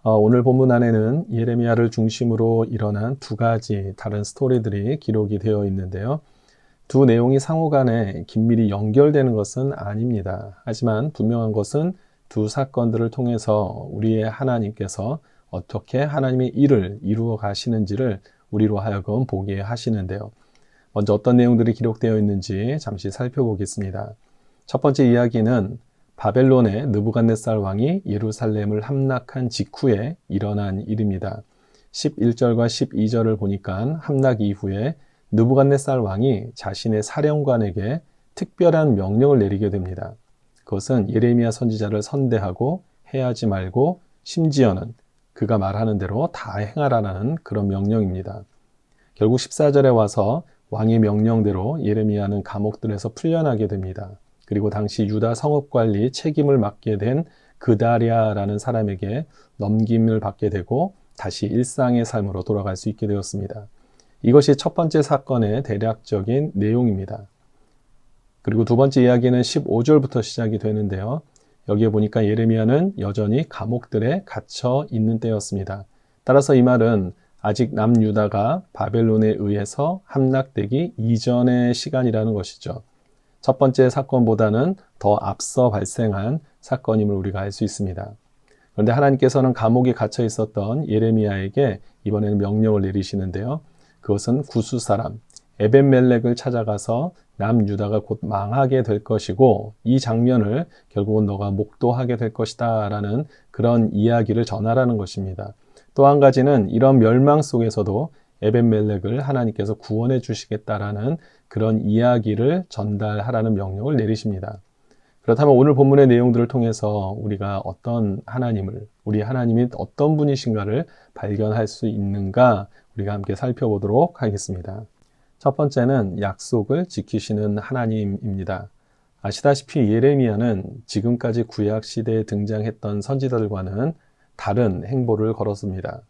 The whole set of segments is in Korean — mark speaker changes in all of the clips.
Speaker 1: 오늘 본문 안에는 예레미야를 중심으로 일어난 두 가지 다른 스토리들이 기록이 되어 있는데요. 두 내용이 상호간에 긴밀히 연결되는 것은 아닙니다. 하지만 분명한 것은 두 사건들을 통해서 우리의 하나님께서 어떻게 하나님의 일을 이루어 가시는지를 우리로 하여금 보게 하시는데요. 먼저 어떤 내용들이 기록되어 있는지 잠시 살펴보겠습니다. 첫 번째 이야기는 바벨론의 느부갓네살 왕이 예루살렘을 함락한 직후에 일어난 일입니다. 11절과 12절을 보니까 함락 이후에 느부갓네살 왕이 자신의 사령관에게 특별한 명령을 내리게 됩니다. 그것은 예레미야 선지자를 선대하고 해하지 말고 심지어는 그가 말하는 대로 다 행하라는 그런 명령입니다. 결국 14절에 와서 왕의 명령대로 예레미야는 감옥들에서 풀려나게 됩니다. 그리고 당시 유다 성읍관리 책임을 맡게 된 그다랴라는 사람에게 넘김을 받게 되고 다시 일상의 삶으로 돌아갈 수 있게 되었습니다. 이것이 첫 번째 사건의 대략적인 내용입니다. 그리고 두 번째 이야기는 15절부터 시작이 되는데요. 여기에 보니까 예레미야는 여전히 감옥들에 갇혀 있는 때였습니다. 따라서 이 말은 아직 남유다가 바벨론에 의해서 함락되기 이전의 시간이라는 것이죠. 첫 번째 사건보다는 더 앞서 발생한 사건임을 우리가 알 수 있습니다. 그런데 하나님께서는 감옥에 갇혀 있었던 예레미야에게 이번에는 명령을 내리시는데요. 그것은 구스 사람 에벤멜렉을 찾아가서 남유다가 곧 망하게 될 것이고 이 장면을 결국은 너가 목도하게 될 것이다 라는 그런 이야기를 전하라는 것입니다. 또 한 가지는 이런 멸망 속에서도 에벤멜렉을 하나님께서 구원해 주시겠다라는 그런 이야기를 전달하라는 명령을 내리십니다. 그렇다면 오늘 본문의 내용들을 통해서 우리가 어떤 하나님을, 우리 하나님이 어떤 분이신가를 발견할 수 있는가 우리가 함께 살펴보도록 하겠습니다. 첫 번째는 약속을 지키시는 하나님입니다. 아시다시피 예레미야는 지금까지 구약 시대에 등장했던 선지자들과는 다른 행보를 걸었습니다.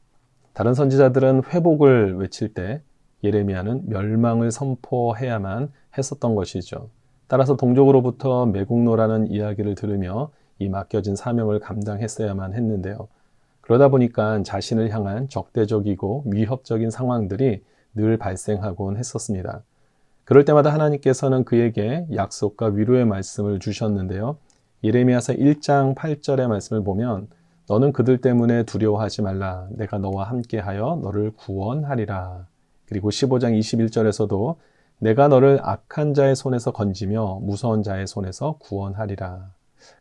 Speaker 1: 다른 선지자들은 회복을 외칠 때 예레미야는 멸망을 선포해야만 했었던 것이죠. 따라서 동족으로부터 매국노라는 이야기를 들으며 이 맡겨진 사명을 감당했어야만 했는데요. 그러다 보니까 자신을 향한 적대적이고 위협적인 상황들이 늘 발생하곤 했었습니다. 그럴 때마다 하나님께서는 그에게 약속과 위로의 말씀을 주셨는데요. 예레미야서 1장 8절의 말씀을 보면 너는 그들 때문에 두려워하지 말라. 내가 너와 함께하여 너를 구원하리라. 그리고 15장 21절에서도 내가 너를 악한 자의 손에서 건지며 무서운 자의 손에서 구원하리라.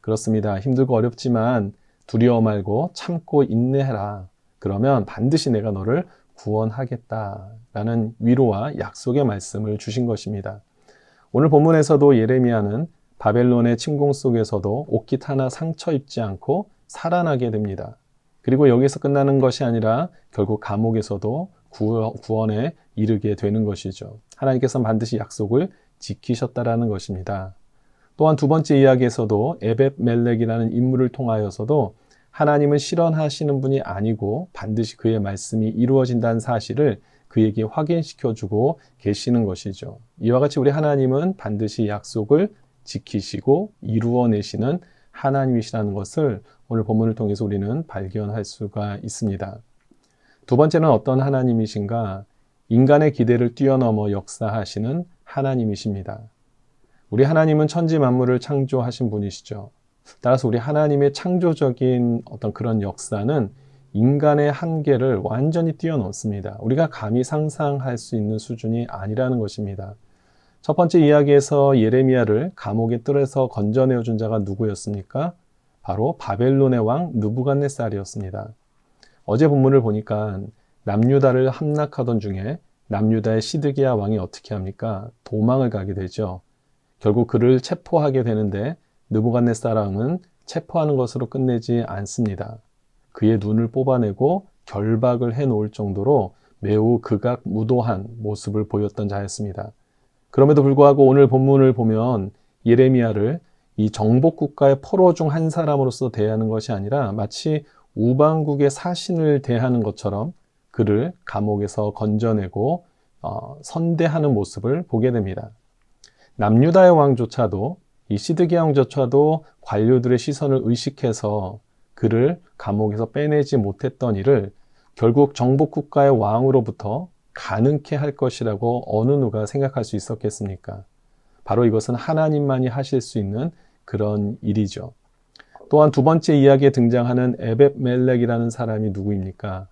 Speaker 1: 그렇습니다. 힘들고 어렵지만 두려워 말고 참고 인내해라. 그러면 반드시 내가 너를 구원하겠다라는 위로와 약속의 말씀을 주신 것입니다. 오늘 본문에서도 예레미야는 바벨론의 침공 속에서도 옷깃 하나 상처 입지 않고 살아나게 됩니다. 그리고 여기서 끝나는 것이 아니라 결국 감옥에서도 구원에 이르게 되는 것이죠. 하나님께서는 반드시 약속을 지키셨다라는 것입니다. 또한 두 번째 이야기에서도 에벳멜렉이라는 인물을 통하여서도 하나님은 실현하시는 분이 아니고 반드시 그의 말씀이 이루어진다는 사실을 그에게 확인시켜주고 계시는 것이죠. 이와 같이 우리 하나님은 반드시 약속을 지키시고 이루어내시는 하나님이시라는 것을 오늘 본문을 통해서 우리는 발견할 수가 있습니다. 두 번째는 어떤 하나님이신가? 인간의 기대를 뛰어넘어 역사하시는 하나님이십니다. 우리 하나님은 천지 만물을 창조하신 분이시죠. 따라서 우리 하나님의 창조적인 어떤 그런 역사는 인간의 한계를 완전히 뛰어넘습니다. 우리가 감히 상상할 수 있는 수준이 아니라는 것입니다. 첫 번째 이야기에서 예레미야를 감옥의 뜰에서 건져내어 준 자가 누구였습니까? 바로 바벨론의 왕 느부갓네살이었습니다. 어제 본문을 보니까 남유다를 함락하던 중에 남유다의 시드기야 왕이 어떻게 합니까? 도망을 가게 되죠. 결국 그를 체포하게 되는데 느부갓네살 왕은 체포하는 것으로 끝내지 않습니다. 그의 눈을 뽑아내고 결박을 해놓을 정도로 매우 극악무도한 모습을 보였던 자였습니다. 그럼에도 불구하고 오늘 본문을 보면 예레미야를 이 정복국가의 포로 중 한 사람으로서 대하는 것이 아니라 마치 우방국의 사신을 대하는 것처럼 그를 감옥에서 건져내고 선대하는 모습을 보게 됩니다. 남유다의 왕조차도 이 시드기야 왕조차도 관료들의 시선을 의식해서 그를 감옥에서 빼내지 못했던 일을 결국 정복국가의 왕으로부터 가능케 할 것이라고 어느 누가 생각할 수 있었겠습니까? 바로 이것은 하나님만이 하실 수 있는 그런 일이죠. 또한 두 번째 이야기에 등장하는 에벳멜렉이라는 사람이 누구입니까?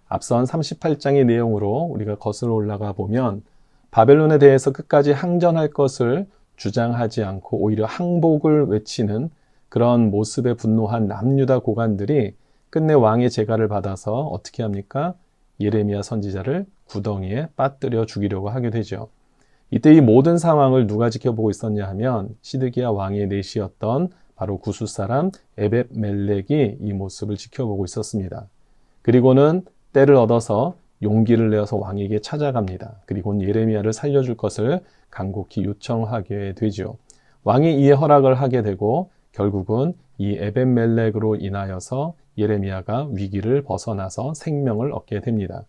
Speaker 1: 앞선 38장의 내용으로 우리가 거슬러 올라가 보면 바벨론에 대해서 끝까지 항전할 것을 주장하지 않고 오히려 항복을 외치는 그런 모습에 분노한 남유다 고관들이 끝내 왕의 재가를 받아서 어떻게 합니까? 예레미야 선지자를 구덩이에 빠뜨려 죽이려고 하게 되죠. 이때 이 모든 상황을 누가 지켜보고 있었냐 하면 시드기야 왕의 내시였던 바로 구스 사람 에벳멜렉이 이 모습을 지켜보고 있었습니다. 그리고는 때를 얻어서 용기를 내어서 왕에게 찾아갑니다. 그리고 예레미야를 살려줄 것을 간곡히 요청하게 되죠. 왕이 이에 허락을 하게 되고 결국은 이 에벳멜렉으로 인하여서 예레미야가 위기를 벗어나서 생명을 얻게 됩니다.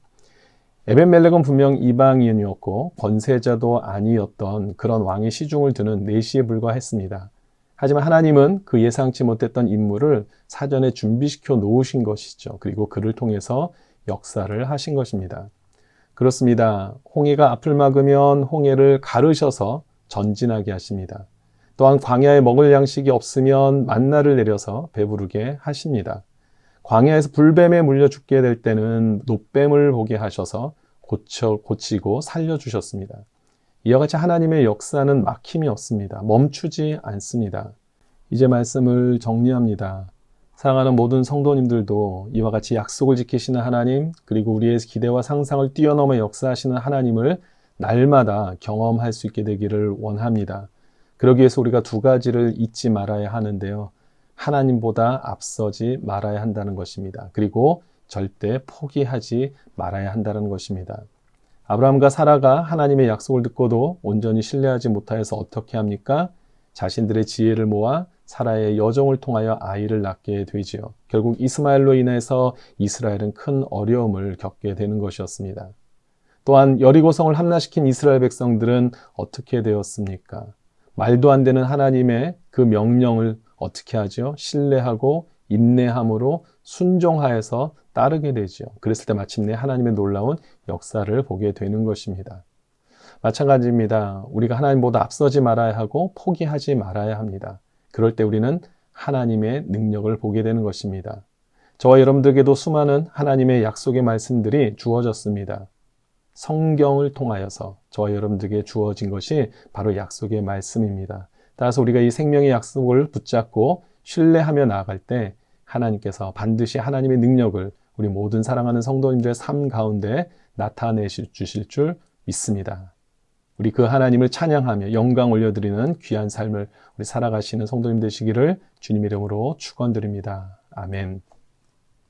Speaker 1: 에벳멜렉은 분명 이방인이었고 권세자도 아니었던 그런 왕의 시중을 드는 내시에 불과했습니다. 하지만 하나님은 그 예상치 못했던 인물을 사전에 준비시켜 놓으신 것이죠. 그리고 그를 통해서 역사를 하신 것입니다. 그렇습니다. 홍해가 앞을 막으면 홍해를 가르셔서 전진하게 하십니다. 또한 광야에 먹을 양식이 없으면 만나를 내려서 배부르게 하십니다. 광야에서 불뱀에 물려 죽게 될 때는 노뱀을 보게 하셔서 고치고 살려주셨습니다. 이와 같이 하나님의 역사는 막힘이 없습니다. 멈추지 않습니다. 이제 말씀을 정리합니다. 사랑하는 모든 성도님들도 이와 같이 약속을 지키시는 하나님, 그리고 우리의 기대와 상상을 뛰어넘어 역사하시는 하나님을 날마다 경험할 수 있게 되기를 원합니다. 그러기 위해서 우리가 두 가지를 잊지 말아야 하는데요. 하나님보다 앞서지 말아야 한다는 것입니다. 그리고 절대 포기하지 말아야 한다는 것입니다. 아브라함과 사라가 하나님의 약속을 듣고도 온전히 신뢰하지 못하여서 어떻게 합니까? 자신들의 지혜를 모아 사라의 여종을 통하여 아이를 낳게 되지요. 결국 이스마엘로 인해서 이스라엘은 큰 어려움을 겪게 되는 것이었습니다. 또한 여리고성을 함락시킨 이스라엘 백성들은 어떻게 되었습니까? 말도 안 되는 하나님의 그 명령을 어떻게 하죠? 신뢰하고 인내함으로 순종하여서 따르게 되죠. 그랬을 때 마침내 하나님의 놀라운 역사를 보게 되는 것입니다. 마찬가지입니다. 우리가 하나님보다 앞서지 말아야 하고 포기하지 말아야 합니다. 그럴 때 우리는 하나님의 능력을 보게 되는 것입니다. 저와 여러분들에게도 수많은 하나님의 약속의 말씀들이 주어졌습니다. 성경을 통하여서 저와 여러분들에게 주어진 것이 바로 약속의 말씀입니다. 따라서 우리가 이 생명의 약속을 붙잡고 신뢰하며 나아갈 때 하나님께서 반드시 하나님의 능력을 우리 모든 사랑하는 성도님들의 삶 가운데 나타내 주실 줄 믿습니다. 우리 그 하나님을 찬양하며 영광 올려드리는 귀한 삶을 우리 살아가시는 성도님 되시기를 주님 이름으로 축원드립니다. 아멘.